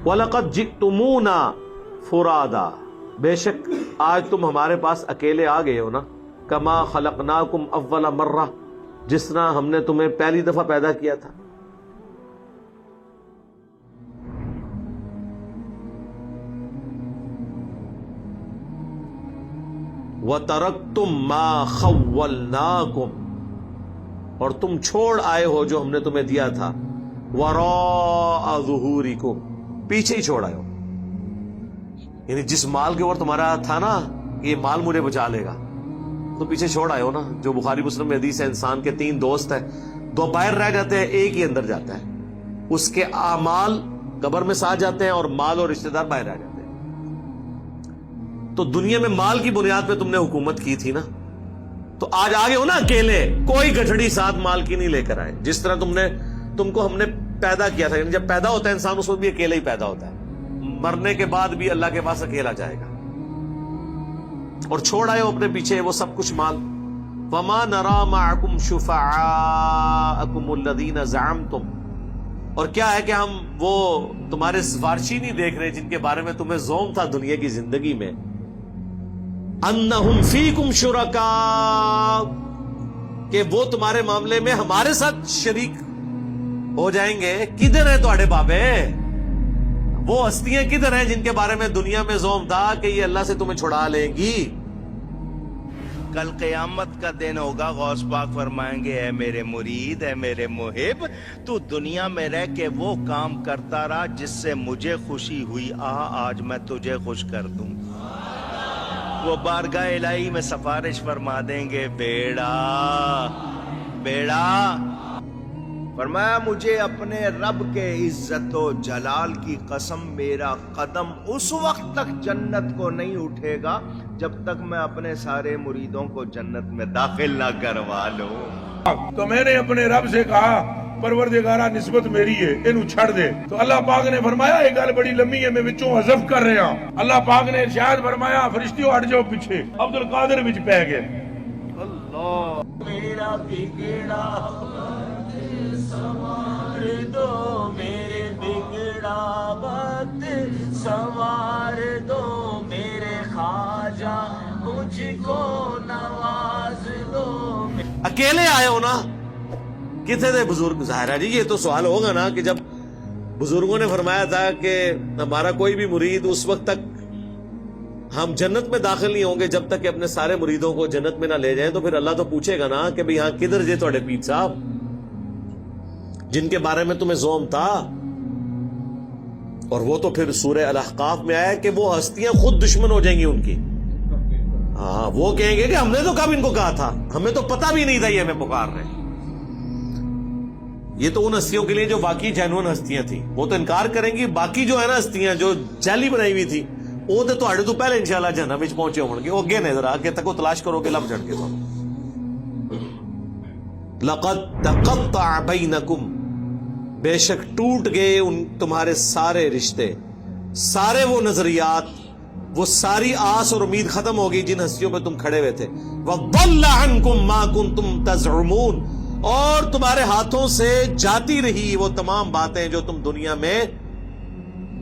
وَلَقَدْ جِئْتُمُونَا فُرَادًا، بے شک آج تم ہمارے پاس اکیلے آ گئے ہو نا، کما خلقناکم اول مرہ، جس طرح ہم نے تمہیں پہلی دفعہ پیدا کیا تھا. وَتَرَكْتُمْ مَا خَوَّلْنَاكُمْ، اور تم چھوڑ آئے ہو جو ہم نے تمہیں دیا تھا، وَرَاءَ ظُهُورِكُمْ، پیچھے ہی چھوڑ آئے ہو. یعنی جس مال کے اوپر تمہارا تھا نا یہ مال مجھے بچا لے گا، تو پیچھے چھوڑ آئے ہو نا. جو بخاری مسلم میں حدیث ہے، انسان کے 3 دوست ہیں، 2 باہر رہ جاتے ہیں، ایک ہی اندر جاتا ہے. اس کے اعمال قبر میں ساتھ جاتے ہیں اور مال اور رشتہ دار باہر رہ جاتے ہیں. تو دنیا میں مال کی بنیاد پہ تم نے حکومت کی تھی نا، تو آج آگے ہو نا اکیلے، کوئی گٹھڑی ساتھ مال کی نہیں لے کر آئے. جس طرح تم کو ہم نے پیدا کیا تھا، یعنی جب پیدا ہوتا ہے انسان اس وقت بھی اکیلے ہی پیدا ہوتا ہے، مرنے کے بعد بھی اللہ کے پاس اکیلا جائے گا. اور چھوڑ آئے ہو اپنے پیچھے وہ سب کچھ مال. وَمَا نَرَا مَعَكُمْ شُفَعَاءَكُمُ الَّذِينَ زَعَمْتُمْ، اور کیا ہے کہ ہم وہ تمہارے سفارشی نہیں دیکھ رہے جن کے بارے میں تمہیں زوم تھا دنیا کی زندگی میں، أَنَّهُمْ فِيكُمْ شُرَكَاءُ، کہ وہ تمہارے معاملے میں ہمارے ساتھ شریک ہو جائیں گے. کدھر ہیں تمہارے بابے؟ وہ ہستیاں کدھر ہیں جن کے بارے میں دنیا میں زوم تھا کہ یہ اللہ سے تمہیں چھڑا لیں گی؟ کل قیامت کا دن ہوگا، غوث پاک فرمائیں گے اے میرے مرید، اے میرے محب، تو دنیا میں رہ کے وہ کام کرتا رہا جس سے مجھے خوشی ہوئی، آج میں تجھے خوش کر دوں. وہ بارگاہ الہی میں سفارش فرما دیں گے، بیڑا فرمایا مجھے اپنے رب کے عزت و جلال کی قسم، میرا قدم اس وقت تک جنت کو نہیں اٹھے گا جب تک میں اپنے سارے مریدوں کو جنت میں داخل نہ کروا لوں. تو میں نے اپنے رب سے کہا پروردگارہ نسبت میری ہے، انہوں چھڑ دے. تو اللہ پاک نے فرمایا یہ گل بڑی لمبی ہے، میں وچوں حذف کر رہا ہوں. اللہ پاک نے ارشاد فرمایا فرشتیوں ہٹ جاؤ پیچھے. عبد القادر وچ پہ گئے. اللہ میرا بگڑا سوار دو، میرے بگڑا وقت سوار دو، میرے خواجہ مجھ کو نواز دو. اکیلے آئے ہو نا، کتنے تھے بزرگ؟ ظاہر ہے جی یہ تو سوال ہوگا نا کہ جب بزرگوں نے فرمایا تھا کہ ہمارا کوئی بھی مرید اس وقت تک ہم جنت میں داخل نہیں ہوں گے جب تک کہ اپنے سارے مریدوں کو جنت میں نہ لے جائیں، تو پھر اللہ تو پوچھے گا نا کہ بھئی ہاں کدھر جے تھوڑے پیر صاحب جن کے بارے میں تمہیں زوم تھا. اور وہ تو پھر سورہ الاحقاف میں آیا کہ وہ ہستیاں خود دشمن ہو جائیں گی ان کی. ہاں وہ کہیں گے کہ ہم نے تو کب ان کو کہا تھا، ہمیں تو پتہ بھی نہیں تھا یہ ہمیں پکار رہے. یہ تو ان ہستیوں کے لیے جو باقی جینوئن ہستیاں تھیں، وہ تو انکار کریں گی. باقی جو ہے نا ہستیاں جو جعلی بنائی ہوئی تھی، وہ تو پہلے انشاءاللہ جہنم وچ پہنچے ہوں گے. وہ اگے نے ذرا اگے تک تلاش کرو کہ لب جڑ کے تو لقد تقطع بینکم، بے شک ٹوٹ گئے ان تمہارے سارے رشتے، سارے وہ نظریات، وہ ساری آس اور امید ختم ہو گئی جن ہستیوں پہ تم کھڑے ہوئے تھے. وَضَلَّ عَنْكُمْ مَا كُنْتُمْ تَزْعُمُونَ، اور تمہارے ہاتھوں سے جاتی رہی وہ تمام باتیں جو تم دنیا میں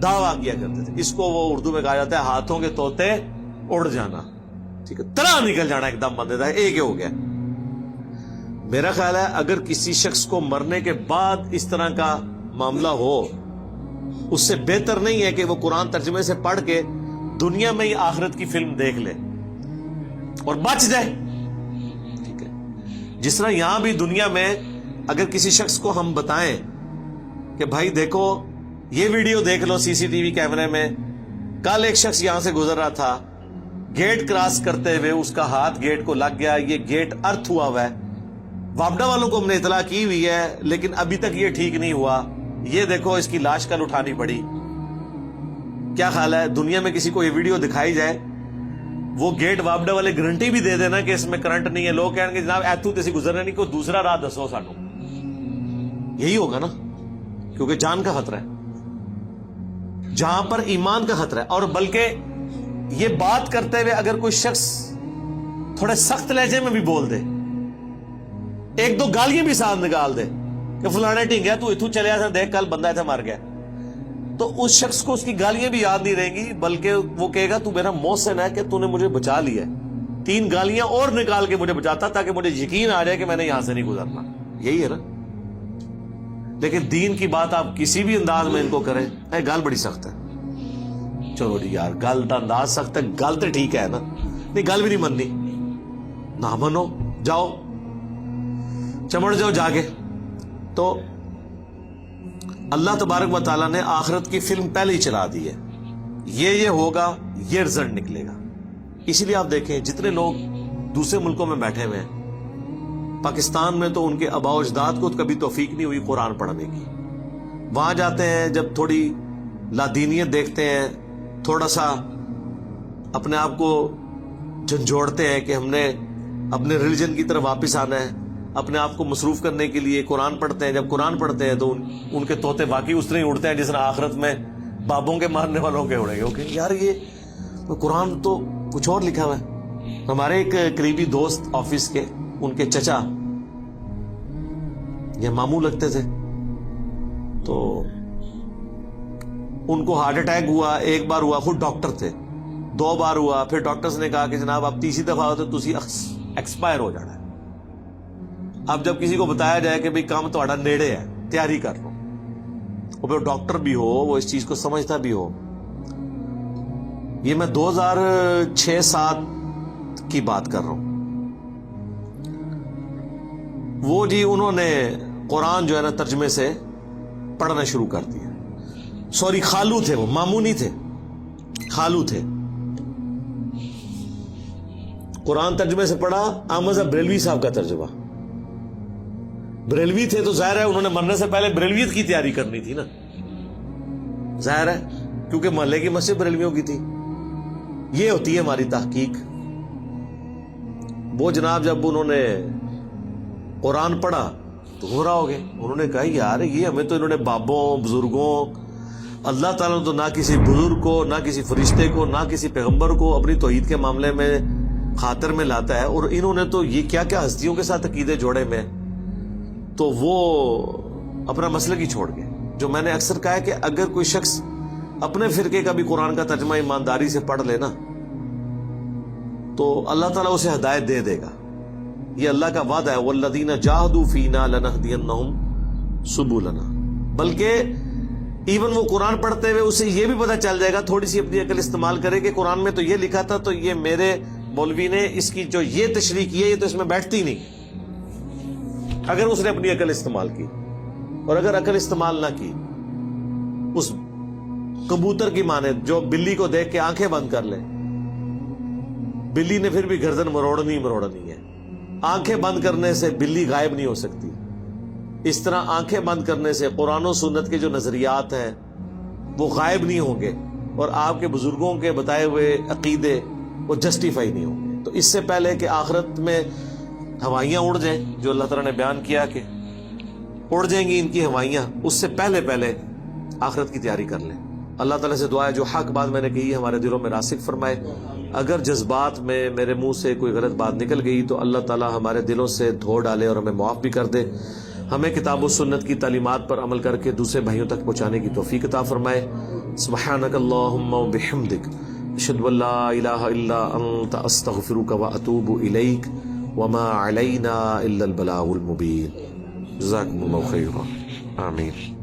دعویٰ کیا کرتے تھے. اس کو وہ اردو میں کہا جاتا ہے ہاتھوں کے طوطے اڑ جانا. ٹھیک ہے، طرح نکل جانا ایک دم بندے تھا، ایک ہی ہو گیا. میرا خیال ہے اگر کسی شخص کو مرنے کے بعد اس طرح کا معاملہ ہو، اس سے بہتر نہیں ہے کہ وہ قرآن ترجمے سے پڑھ کے دنیا میں ہی آخرت کی فلم دیکھ لے اور بچ جائے. ٹھیک ہے، جس طرح یہاں بھی دنیا میں اگر کسی شخص کو ہم بتائیں کہ بھائی دیکھو یہ ویڈیو دیکھ لو سی سی ٹی وی کیمرے میں، کل ایک شخص یہاں سے گزر رہا تھا، گیٹ کراس کرتے ہوئے اس کا ہاتھ گیٹ کو لگ گیا، یہ گیٹ ارتھ ہوا ہوا ہے، وابڈا والوں کو ہم نے اطلاع کی ہوئی ہے لیکن ابھی تک یہ ٹھیک نہیں ہوا، یہ دیکھو اس کی لاش کل اٹھانی پڑی. کیا خیال ہے دنیا میں کسی کو یہ ویڈیو دکھائی جائے، وہ گیٹ وابڈا والے گارنٹی بھی دے دینا کہ اس میں کرنٹ نہیں ہے، لوگ کہیں گے جناب ایتھو تے گزرنے نہیں، کوئی دوسرا راہ دسو سانو. یہی ہوگا نا، کیونکہ جان کا خطرہ ہے، جہاں پر ایمان کا خطرہ ہے. اور بلکہ یہ بات کرتے ہوئے اگر کوئی شخص تھوڑے سخت لہجے میں بھی بول دے، ایک دو گالیاں بھی ساتھ نکال دے کہ فلانے ٹھیک ہے تو اتھو چلے آتا دیکھ کل بندہ ایتھے مر گیا، تو اس شخص کو اس کی گالیاں بھی یاد نہیں رہیں گی، بلکہ وہ کہے گا تو میرا محسن ہے کہ تو نے مجھے بچا لیا ہے، 3 گالیاں اور نکال کے مجھے بچاتا تاکہ مجھے یقین آ جائے کہ میں نے یہاں سے نہیں گزرنا. یہی ہے نا. لیکن دین کی بات آپ کسی بھی انداز میں ان کو کریں، گال بڑی سخت ہے. چلو جی یار گل کا انداز سخت ہے، گل تو ٹھیک ہے نا، نہیں گل بھی نہیں مننی، نہ منو، جاؤ چمڑ جاؤ جا کے. تو اللہ تبارک و تعالیٰ نے آخرت کی فلم پہلے ہی چلا دی ہے، یہ ہوگا، یہ رزلٹ نکلے گا. اسی لیے آپ دیکھیں جتنے لوگ دوسرے ملکوں میں بیٹھے ہوئے ہیں، پاکستان میں تو ان کے آباء و اجداد کو کبھی توفیق نہیں ہوئی قرآن پڑھنے کی. وہاں جاتے ہیں جب تھوڑی لادینیت دیکھتے ہیں، تھوڑا سا اپنے آپ کو جھنجھوڑتے ہیں کہ ہم نے اپنے ریلیجن کی طرف واپس آنا ہے، اپنے آپ کو مصروف کرنے کے لیے قرآن پڑھتے ہیں. جب قرآن پڑھتے ہیں تو ان کے طوطے واقعی اس طرح ہی اڑتے ہیں جس طرح آخرت میں بابوں کے مارنے والوں کے اڑے گے. اوکے یار یہ قرآن تو کچھ اور لکھا ہوا ہے. ہمارے ایک قریبی دوست آفس کے، ان کے چچا یہ ماموں لگتے تھے، تو ان کو ہارٹ اٹیک ہوا. 1 بار ہوا، خود ڈاکٹر تھے، 2 بار ہوا، پھر ڈاکٹرز نے کہا کہ جناب آپ تیسری دفعہ ہوتے تو تسی ایکسپائر ہو جانا ہے. اب جب کسی کو بتایا جائے کہ بھئی کام تہاڈا نیڑے ہے، تیاری کر لو، اور پھر ڈاکٹر بھی ہو، وہ اس چیز کو سمجھتا بھی ہو. یہ میں 2006-07 کی بات کر رہا ہوں. وہ جی انہوں نے قرآن جو ہے نا ترجمے سے پڑھنا شروع کر دیا. سوری خالو تھے، وہ ماموں نہیں تھے، خالو تھے. قرآن ترجمے سے پڑھا. احمد صاحب بریلوی صاحب کا ترجمہ. بریلوی تھے تو ظاہر ہے انہوں نے مرنے سے پہلے بریلویت کی تیاری کرنی تھی نا، ظاہر ہے، کیونکہ محلے کی مسجد بریلویوں کی تھی. یہ ہوتی ہے ہماری تحقیق. وہ جناب جب انہوں نے قرآن پڑھا تو گمراہ ہو گئے. انہوں نے کہا یار یہ ہمیں تو انہوں نے بابوں بزرگوں، اللہ تعالیٰ نے تو نہ کسی بزرگ کو، نہ کسی فرشتے کو، نہ کسی پیغمبر کو اپنی توحید کے معاملے میں خاطر میں لاتا ہے، اور انہوں نے تو یہ کیا کیا ہستیوں کے ساتھ عقیدے جوڑے میں. تو وہ اپنا مسلک ہی چھوڑ گئے. جو میں نے اکثر کہا ہے کہ اگر کوئی شخص اپنے فرقے کا بھی قرآن کا ترجمہ ایمانداری سے پڑھ لے نا تو اللہ تعالیٰ اسے ہدایت دے دے گا. یہ اللہ کا وعدہ ہے، وَالَّذِينَ جَاهَدُوا فِينَا لَنَهْدِيَنَّهُمْ سُبُلَنَا. بلکہ ایون وہ قرآن پڑھتے ہوئے اسے یہ بھی پتہ چل جائے گا، تھوڑی سی اپنی عقل استعمال کرے کہ قرآن میں تو یہ لکھا تھا، تو یہ میرے مولوی نے اس کی جو یہ تشریح کی ہے یہ تو اس میں بیٹھتی نہیں. اگر اس نے اپنی عقل استعمال کی، اور اگر عقل استعمال نہ کی، اس کبوتر کی مانند جو بلی کو دیکھ کے آنکھیں بند کر لے، بلی نے پھر بھی گردن مروڑنی ہے. آنکھیں بند کرنے سے بلی غائب نہیں ہو سکتی. اس طرح آنکھیں بند کرنے سے قرآن و سنت کے جو نظریات ہیں وہ غائب نہیں ہوں گے، اور آپ کے بزرگوں کے بتائے ہوئے عقیدے وہ جسٹیفائی نہیں ہوں گے. تو اس سے پہلے کہ آخرت میں ہوائیاں اڑ جائیں، جو اللہ تعالیٰ نے بیان کیا کہ اڑ جائیں گی ان کی ہوائیاں، اس سے پہلے آخرت کی تیاری کر لیں. اللہ تعالیٰ سے دعا ہے جو حق بات میں نے کہی ہے ہمارے دلوں میں راسخ فرمائے. اگر جذبات میں میرے منہ سے کوئی غلط بات نکل گئی تو اللہ تعالیٰ ہمارے دلوں سے دھو ڈالے اور ہمیں معاف بھی کر دے. ہمیں کتاب و سنت کی تعلیمات پر عمل کر کے دوسرے بھائیوں تک پہنچانے کی توفیق عطا فرمائے. سبحانک اللہم و بحمدک، اشہد ان لا الہ الا انت، استغفرک و اتوب الیک، وما علینا الا البلاغ المبین. جزاکم اللہ خیرا. آمین.